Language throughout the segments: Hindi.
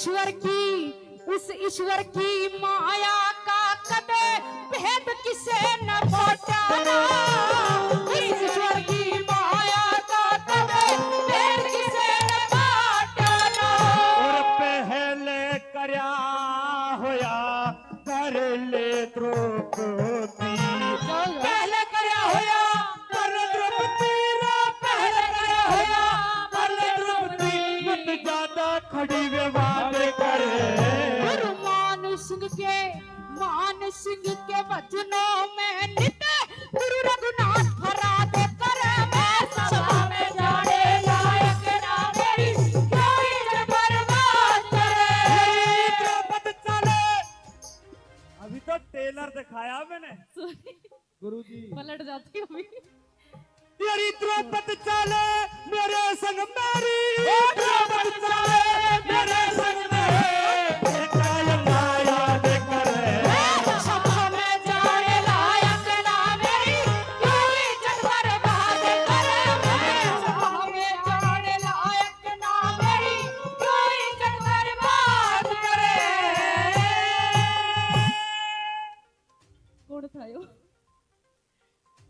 उस ईश्वर की माया का कदे भेद किसे न पहचाना। उस ईश्वर की माया का कदे भेद किसे न पहचाना। और पहले करया होया कर ले द्रौपदी, पहले करया होया कर द्रौपदी रा, पहले करया होया कर ले द्रौपदी। मत ज्यादा खड़ी विवाद करे। मान सिंह के वचनों में नित गुरु रघुनाथ फरा दे करे। मैं सभा में जाने लायक ना मेरी कोई न बर्बाद करे। द्रौपद चले। अभी तो टेलर दिखाया मैंने गुरुजी पलट जाती हूँ अभी। तेरी द्रौपद चले मेरे संग मेरी, द्रौपद चले मेरे संग मेरी।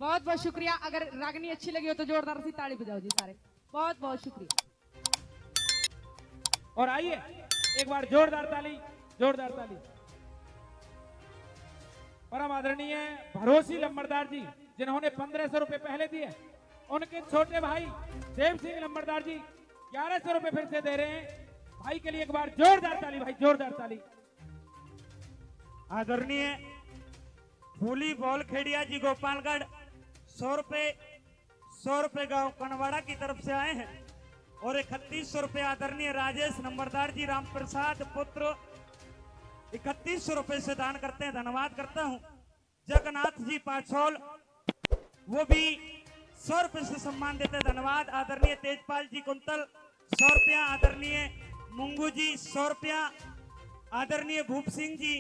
बहुत बहुत शुक्रिया। अगर रागनी अच्छी लगी हो तो जोरदार सी ताली बजाओ जी सारे। बहुत बहुत शुक्रिया। और आइए एक बार जोरदार ताली, जोरदार ताली। परम आदरणीय भरोसी लंबरदार जी जिन्होंने 1500 रुपए पहले दिए, उनके छोटे भाई देव सिंह लंबरदार जी 1100 रुपए फिर से दे रहे हैं। भाई के लिए एक बार जोरदार ताली, भाई जोरदार ताली। आदरणीय फूली बॉल खेड़िया जी गोपालगढ़ 100 रुपए गांव कनवाड़ा की तरफ से आए हैं। और 3100 रुपए आदरणीय राजेश नंबरदार जी राम प्रसाद पुत्र 3100 रुपए से दान करते हैं। धन्यवाद करता हूं। जगन्नाथ जी पाछोल वो भी 100 रुपए से सम्मान देते हैं। धन्यवाद। आदरणीय तेजपाल जी कुंतल 100 रुपया, आदरणीय मुंगू जी 100 रुपया, आदरणीय भूप सिंह जी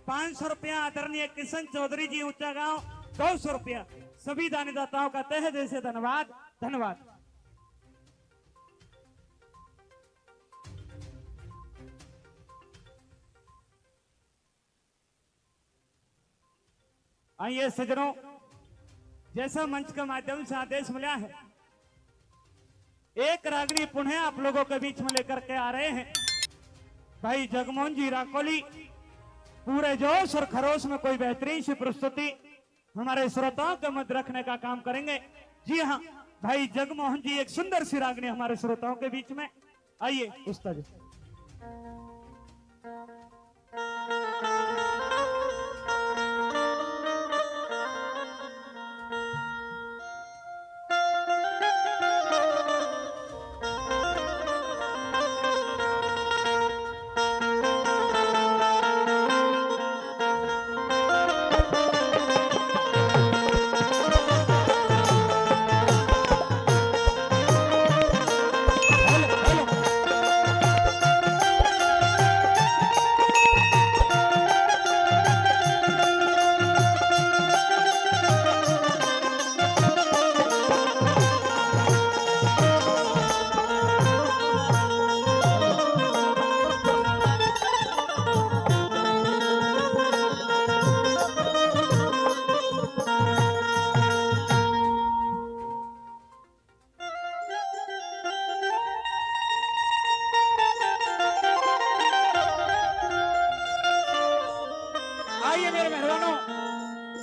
500 रुपया, आदरणीय किशन चौधरी जी ऊंचा गांव 200 रुपया। सभी दानदाताओं का तहे दिल से धन्यवाद, धन्यवाद। आइए सज्जनों, जैसा मंच के माध्यम से आदेश मिला है, एक रागनी पुनः आप लोगों के बीच में लेकर के आ रहे हैं। भाई जगमोहन जी राकोली पूरे जोश और खरोश में कोई बेहतरीन सी प्रस्तुति हमारे श्रोताओं के मध्य रखने का काम करेंगे। जी हाँ, भाई जगमोहन जी एक सुंदर सी रागनी हमारे श्रोताओं के बीच में। आइए उस्ताद।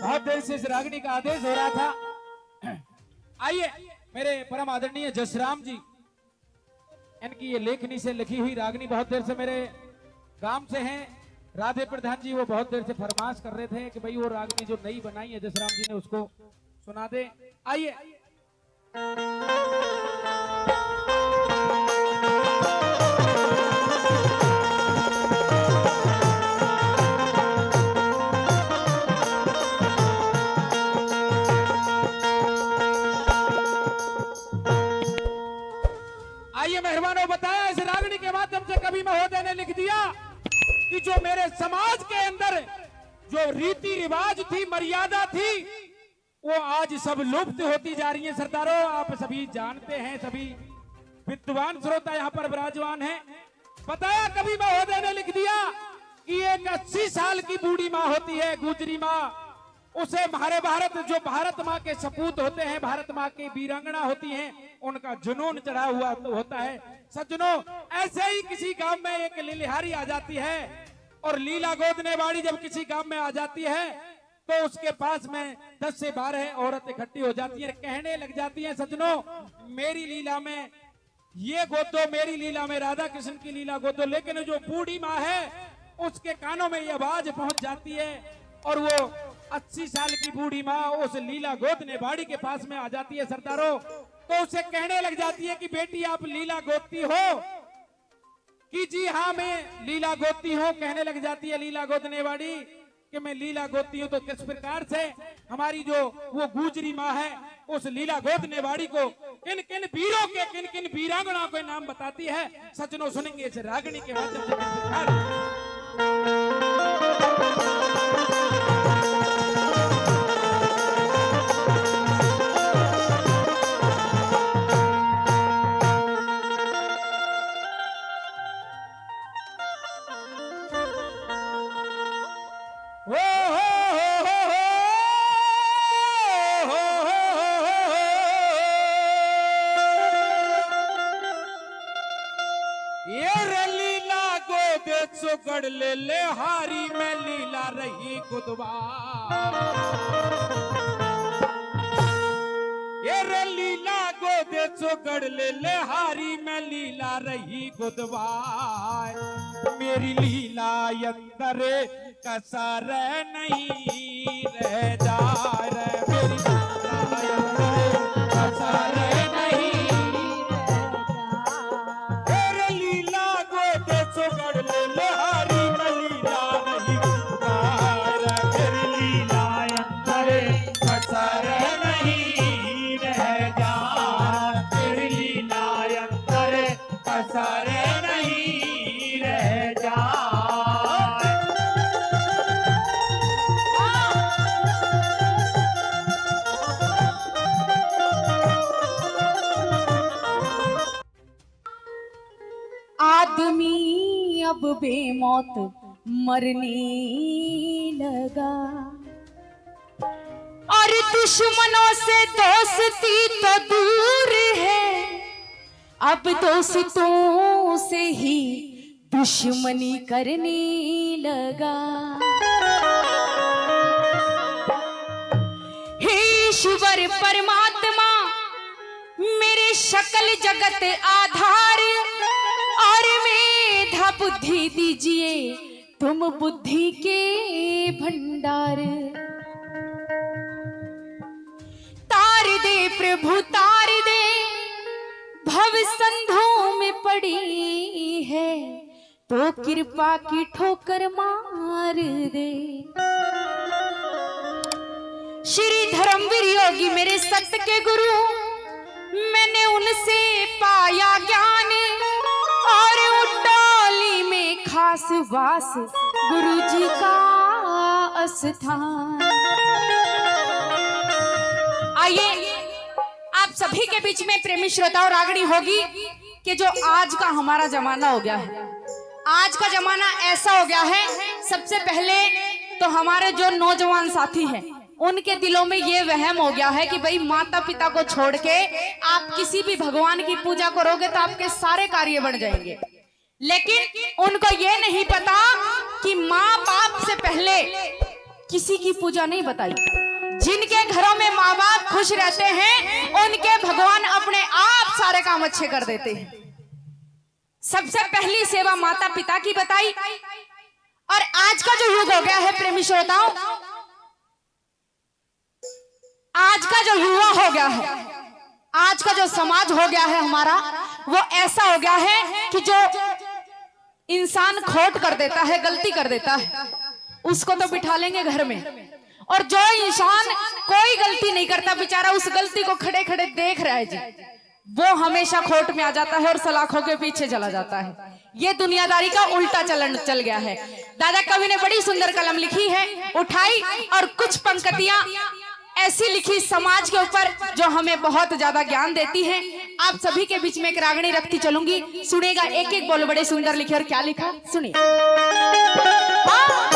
बहुत देर से इस रागनी का आदेश हो रहा था। आइए मेरे परम आदरणीय जसराम जी, इनकी ये लेखनी से लिखी हुई रागनी बहुत देर से मेरे गांव से हैं। राधे प्रधान जी वो बहुत देर से फरमाश कर रहे थे कि भाई वो रागनी जो नई बनाई है जसराम जी ने उसको सुना दे। आइए मेहरबानों, बताया इस रागनी के माध्यम से कवि महोदय ने लिख दिया कि जो मेरे समाज के अंदर जो रीति रिवाज थी, मर्यादा थी, वो आज सब लुप्त होती जा रही है। सरदारों, आप सभी जानते हैं, सभी विद्वान श्रोता यहाँ पर विराजमान हैं। बताया कभी महोदय ने लिख दिया कि एक 80 साल की बूढ़ी माँ होती है, गुजरी माँ, उसे हमारे भारत जो भारत माँ के सपूत होते हैं, भारत माँ की वीरांगना होती हैं, उनका जुनून चढ़ा हुआ होता है। सज्जनों, ऐसे ही किसी गांव में एक लिलिहारी आ जाती है और लीला गोदने वाली जब किसी गांव में आ जाती है तो उसके पास में 10 से 12 औरत इकट्ठी हो जाती है, कहने लग जाती है, सज्जनों मेरी लीला में ये गोदो, मेरी लीला में राधा कृष्ण की लीला गोदो। लेकिन जो बूढ़ी माँ है उसके कानों में ये आवाज पहुंच जाती है और वो 80 साल की बूढ़ी माँ उस लीला गोदने बाड़ी के पास में आ जाती है सरदारों। तो उसे कहने लग जाती है कि बेटी आप लीला गोदती हो? कि जी हाँ मैं लीला गोदती हूँ। कहने लग जाती है लीला गोदने वाली कि मैं लीला गोदती हूँ। तो किस प्रकार से हमारी जो वो गुजरी माँ है उस लीला गोदने वाली को किन किन वीरों के किन किन वीरांगनाओं के नाम बताती है, सज्जनों सुनेंगे इस रागनी के माध्यम से। किस प्रकार गढ़ ले ले हारी में लीला रही गुदवा, ये रे लीला गोदे गढ़ ले ले हारी में लीला रही गुदवा। मेरी लीला अंदर कसर नहीं रह जा रे, मेरी लीला अंदर कसर नहीं रह जा। लीला गोदे गढ़ ले ले आदमी अब बेमौत मरने लगा और दुश्मनों से दोस्ती तो दूर है, अब दोस्तों से ही दुश्मनी करने लगा। हे ईश्वर परमात्मा मेरे सकल जगत आधार और मेधा बुद्धि दीजिए तुम बुद्धि के भंडार। तार दे प्रभु तार दे भव संधों में पड़ी है, तो कृपा की ठोकर मार दे। श्री धर्मवीर योगी मेरे सत्य के गुरु, मैंने उनसे पाया ज्ञान और उटाली में खास वास गुरु जी का स्थान। आइए आप सभी के बीच में प्रेमी श्रोताओं रागनी होगी कि जो आज का हमारा जमाना हो गया है, आज का जमाना ऐसा हो गया है, सबसे पहले तो हमारे जो नौजवान साथी हैं उनके दिलों में ये वहम हो गया है कि भाई माता पिता को छोड़ के आप किसी भी भगवान की पूजा करोगे तो आपके सारे कार्य बढ़ जाएंगे। लेकिन उनको ये नहीं पता कि माँ बाप से पहले किसी की पूजा नहीं बताई। जिनके घरों में माँ बाप खुश रहते हैं उनके भगवान अपने आप सारे काम अच्छे कर देते हैं। सबसे पहली सेवा माता पिता की बताई। और आज का जो युग हो गया है प्रेमी श्रोताओं, आज का जो युवा हो गया है, आज का जो समाज हो गया है हमारा, वो ऐसा हो गया है कि जो इंसान खोट कर देता है, गलती कर देता है, उसको तो बिठा लेंगे घर में, और जो इंसान कोई गलती नहीं करता बेचारा उस गलती को खड़े खड़े देख रहा है जी, वो हमेशा खोट में आ जाता है और सलाखों के पीछे चला जाता है। ये दुनियादारी का उल्टा चलन चल गया है। दादा कवि ने बड़ी सुंदर कलम लिखी है, उठाई और कुछ पंक्तियां ऐसी लिखी समाज के ऊपर जो हमें बहुत ज्यादा ज्ञान देती है। आप सभी के बीच में एक रागनी रखती चलूंगी, सुनेगा एक एक बोल। बड़े सुंदर लिखे और क्या लिखा सुनिए। हाँ।